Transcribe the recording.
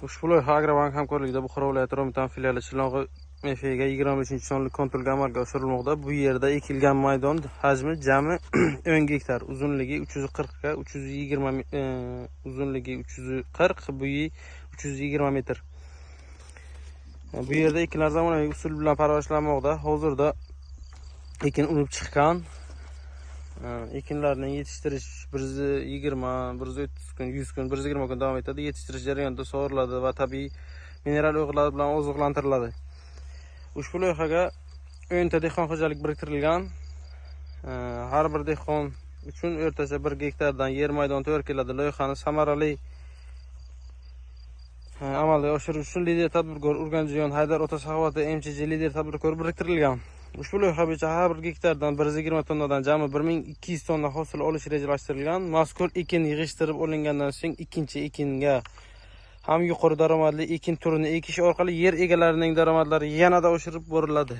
Ushbu loyiha Agrobank hamkorligida Buxoro viloyati Romitan filiali Chilong'i MFga 25-sonlik konturga amalga oshirilmoqda. Bu yerda ekilgan maydon hajmi jami 10 gektar, uzunligi 340 ga 320 uzunligi 340, bo'yi 320 metr. Bu yerda ekinlar zamonaviy usul bilan parvarishlanmoqda. Hozirda ekin unib chiqqan. Ekinlarni yetishtirish 120, 130 kun, 100 kun, 120 kun davom etadi. Yetishtirish jarayonida sug'oriladi va tabiiy mineral o'g'itlar bilan oziqlantiriladi. Ushbu loyihaga 10 ta dehqon xo'jalik biriktirilgan. Har bir dehqon uchun o'rtacha 1 gektardan yer maydoni to'g'ri keladi. Loyihani samarali amalga oshirish uchun lider tadbirkor Urganjiyon Haydar ota saxovati MCJ lider tadbirkor biriktirilgan. Ushbu loyiha bo'yicha har bir gektardan 120 tonnadan jami 1200 tonna hosil olish rejalashtirilgan. Mazkur ekin yig'ishtirib olingandan so'ng ikkinchi ekinga ham yuqori daromadli ekin turini ekish orqali yer egalarining daromadlari yanada oshirib boriladi.